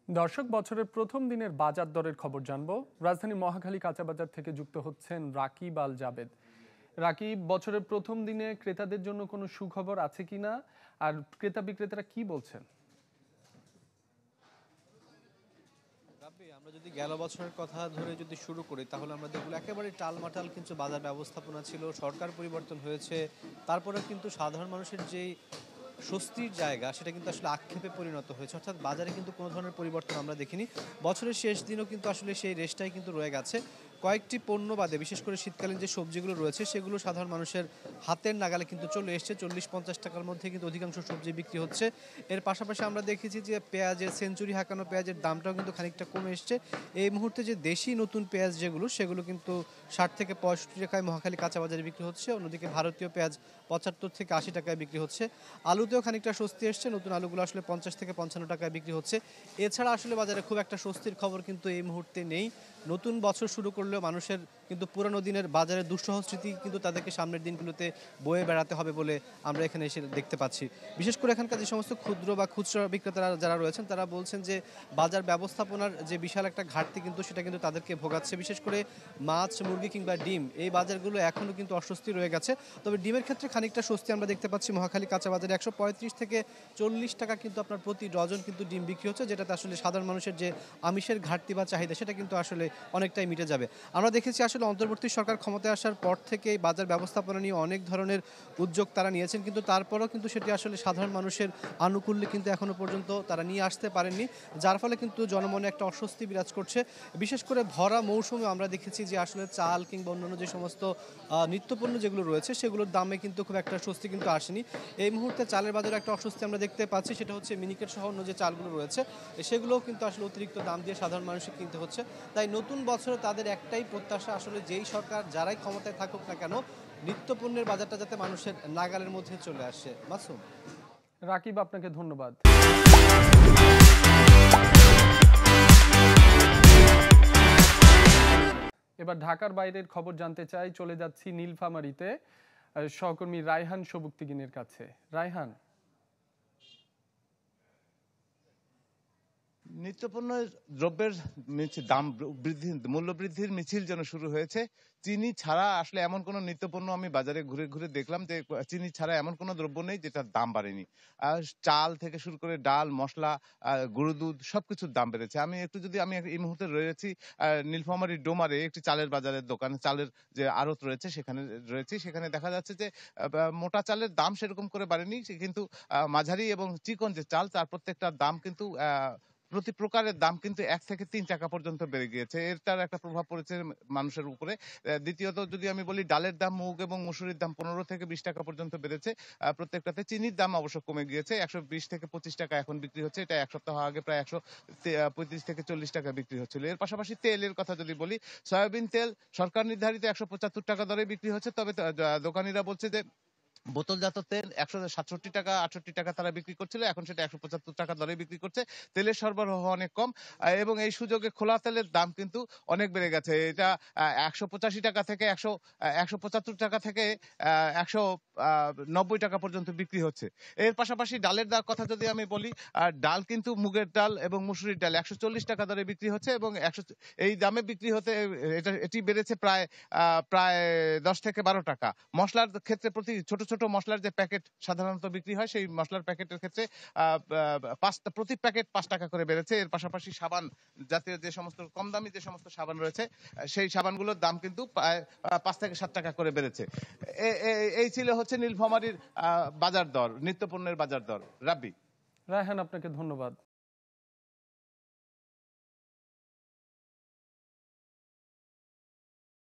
দর্শক, বছরের প্রথম দিনের বাজার দরের খবর জানবো। রাজধানীর মহাখালী কাঁচা বাজার থেকে যুক্ত হচ্ছেন রাকিব আল জাবেদ। রাকিব, বছরের প্রথম দিনে ক্রেতাদের জন্য কোনো সুখবর আছে কিনা, আর ক্রেতা বিক্রেতারা কি বলছেন? আমরা যদি গেল বছরের কথা ধরে যদি শুরু করি তাহলে আমরা দেখব একেবারে টালমাটাল কিন্তু বাজার ব্যবস্থাপনা ছিল। সরকার পরিবর্তন হয়েছে, তারপরে কিন্তু সাধারণ মানুষের যেই স্বস্তির জায়গা সেটা কিন্তু আসলে আক্ষেপে পরিণত হয়েছে। অর্থাৎ বাজারে কিন্তু কোনো ধরনের পরিবর্তন আমরা দেখিনি। বছরের শেষ দিনও কিন্তু আসলে সেই রেশটাই কিন্তু রয়ে গেছে। কয়েকটি পণ্য বাদে বিশেষ করে শীতকালীন যে সবজিগুলো রয়েছে সেগুলো সাধারণ মানুষের হাতের নাগালে কিন্তু চলে এসছে। 40-50 টাকার মধ্যে কিন্তু অধিকাংশ সবজি বিক্রি হচ্ছে। এর পাশাপাশি আমরা দেখেছি যে পেঁয়াজের সেঞ্চুরি হাঁকানো পেঁয়াজের দামটাও কিন্তু খানিকটা কমে এসছে। এই মুহূর্তে যে দেশি নতুন পেঁয়াজ যেগুলো সেগুলো কিন্তু 60 থেকে 65 টাকায় মহাখালী কাঁচা বাজারে বিক্রি হচ্ছে। অন্যদিকে ভারতীয় পেঁয়াজ 75 থেকে 80 টাকায় বিক্রি হচ্ছে। আলুতেও খানিকটা স্বস্তি এসছে, নতুন আলুগুলো আসলে 50 থেকে 55 টাকায় বিক্রি হচ্ছে। এছাড়া আসলে বাজারে খুব একটা স্বস্তির খবর কিন্তু এই মুহূর্তে নেই। নতুন বছর শুরু করলেও মানুষের কিন্তু পুরানো দিনের বাজারের দুঃসহ স্মৃতি কিন্তু তাদেরকে সামনের দিনগুলোতে বয়ে বেড়াতে হবে বলে আমরা এখানে এসে দেখতে পাচ্ছি। বিশেষ করে এখানকার যে সমস্ত ক্ষুদ্র বা খুচরা বিক্রেতারা যারা রয়েছেন তারা বলছেন যে বাজার ব্যবস্থাপনার যে বিশাল একটা ঘাটতি কিন্তু সেটা কিন্তু তাদেরকে ভোগাচ্ছে। বিশেষ করে মাছ, মুরগি কিংবা ডিম এই বাজারগুলো এখনও কিন্তু অস্বস্তি রয়ে গেছে। তবে ডিমের ক্ষেত্রে খানিকটা স্বস্তি আমরা দেখতে পাচ্ছি। মহাখালী কাঁচা বাজারে 135 থেকে 40 টাকা কিন্তু আপনার প্রতি ডজন কিন্তু ডিম বিক্রি হচ্ছে, যেটাতে আসলে সাধারণ মানুষের যে আমিষের ঘাটতি বা চাহিদা সেটা কিন্তু আসলে অনেকটাই মিটে যাবে। আমরা দেখেছি আসলে অন্তর্বর্তী সরকার ক্ষমতায় আসার পর থেকে বাজার ব্যবস্থাপনা নিয়ে অনেক ধরনের উদ্যোগ তারা নিয়েছেন, কিন্তু তারপরেও কিন্তু সেটি আসলে সাধারণ মানুষের আনুকূল্যে কিন্তু এখনো পর্যন্ত তারা নিয়ে আসতে পারেননি, যার ফলে কিন্তু জনমনে একটা অস্বস্তি বিরাজ করছে। বিশেষ করে ভরা মৌসুমে আমরা দেখেছি যে আসলে চাল কিংবা অন্যান্য যে সমস্ত নিত্যপণ্য যেগুলো রয়েছে সেগুলোর দামে কিন্তু খুব একটা স্বস্তি কিন্তু আসেনি। এই মুহূর্তে চালের বাজারে একটা অস্বস্তি আমরা দেখতে পাচ্ছি, সেটা হচ্ছে মিনিকেট সহ অন্য যে চালগুলো রয়েছে সেগুলোও কিন্তু আসলে অতিরিক্ত দাম দিয়ে সাধারণ মানুষকে কিনতে হচ্ছে। তাই নতুন বছরে তাদের একটাই প্রত্যাশা, আসলে যেই সরকার যারাই ক্ষমতায় থাকুক না কেন নিত্যপণ্যের বাজারটা যাতে মানুষের নাগালের মধ্যে চলে আসে। মাসুম। রাকিব, আপনাকে ধন্যবাদ। এবার ঢাকার বাইরের খবর জানতে চাই, চলে যাচ্ছি নীলফামারীতে সহকর্মী রায়হান সবুক্তিগিনের কাছে। রায়হান। নিত্যপণ্য দ্রব্যের দাম বৃদ্ধি, মূল্য বৃদ্ধির মিছিল যেন শুরু হয়েছে। চিনি ছাড়া আসলে এমন কোনো নিত্যপণ্য আমি বাজারে ঘুরে ঘুরে দেখলাম যে চিনি ছাড়া এমন কোনো দ্রব্য নেই যেটার দাম বাড়েনি। চাল থেকে শুরু করে ডাল, মশলা, গরু দুধ সবকিছুর দাম বেড়েছে। আমি এই মুহূর্তে রয়েছি নীলফামারী ডোমারে একটি চালের বাজারের দোকানে, চালের যে আড়ত রয়েছে সেখানে রয়েছি। সেখানে দেখা যাচ্ছে যে মোটা চালের দাম সেরকম করে বাড়েনি, কিন্তু মাঝারি এবং চিকন যে চাল তার প্রত্যেকটার দাম কিন্তু প্রতি প্রকারের দাম কিন্তু 1 থেকে 3 টাকা পর্যন্ত বেড়ে গিয়েছে। এটার একটা প্রভাব পড়েছে মানুষের উপরে। দ্বিতীয়ত যদি আমি বলি, ডালের দাম, মুগ এবং মসুরির দাম 15 থেকে 20 টাকা পর্যন্ত বেড়েছে প্রত্যেকটাতে। চিনির দাম অবশ্য কমে গিয়েছে, 120 থেকে 25 টাকা এখন বিক্রি হচ্ছে। এটা এক সপ্তাহ আগে প্রায় 135 থেকে 40 টাকা বিক্রি হচ্ছিল। এর পাশাপাশি তেলের কথা যদি বলি, সয়াবিন তেল সরকার নির্ধারিত 175 টাকা দরে বিক্রি হচ্ছে। তবে দোকানিরা বলছে যে বোতলজাত তেল 167 টাকা 68 টাকা তারা বিক্রি করছিল, এখন সেটা 175 টাকা দরে বিক্রি করছে। তেলের সরবরাহ অনেক কম এবং এই সুযোগে খোলা তেলের দাম কিন্তু অনেক বেড়ে গেছে। এটা 185 টাকা থেকে 175 টাকা থেকে 190 টাকা পর্যন্ত বিক্রি হচ্ছে। এর পাশাপাশি ডালের কথা যদি আমি বলি, ডাল কিন্তু মুগের ডাল এবং মসুরির ডাল 140 টাকা দরে বিক্রি হচ্ছে এবং এই দামে বিক্রি হতে এটি বেড়েছে প্রায় প্রায় 10 থেকে 12 টাকা। মশলার ক্ষেত্রে ছোট ছোট মশলার যে প্যাকেট সাধারণত বিক্রি হয়, সেই মশলার প্যাকেটের ক্ষেত্রে প্রতি প্যাকেট 5 টাকা করে বেড়েছে। এর পাশাপাশি সাবান জাতীয় যে সমস্ত কম দামি যে সমস্ত সাবান রয়েছে সেই সাবানগুলোর দাম কিন্তু 5 থেকে 7 টাকা করে বেড়েছে। এই ছিল হচ্ছে নীলফামারীর বাজার দর, নিত্যপণ্যের বাজার দর। রাব্বি। রায়হান, আপনাকে ধন্যবাদ।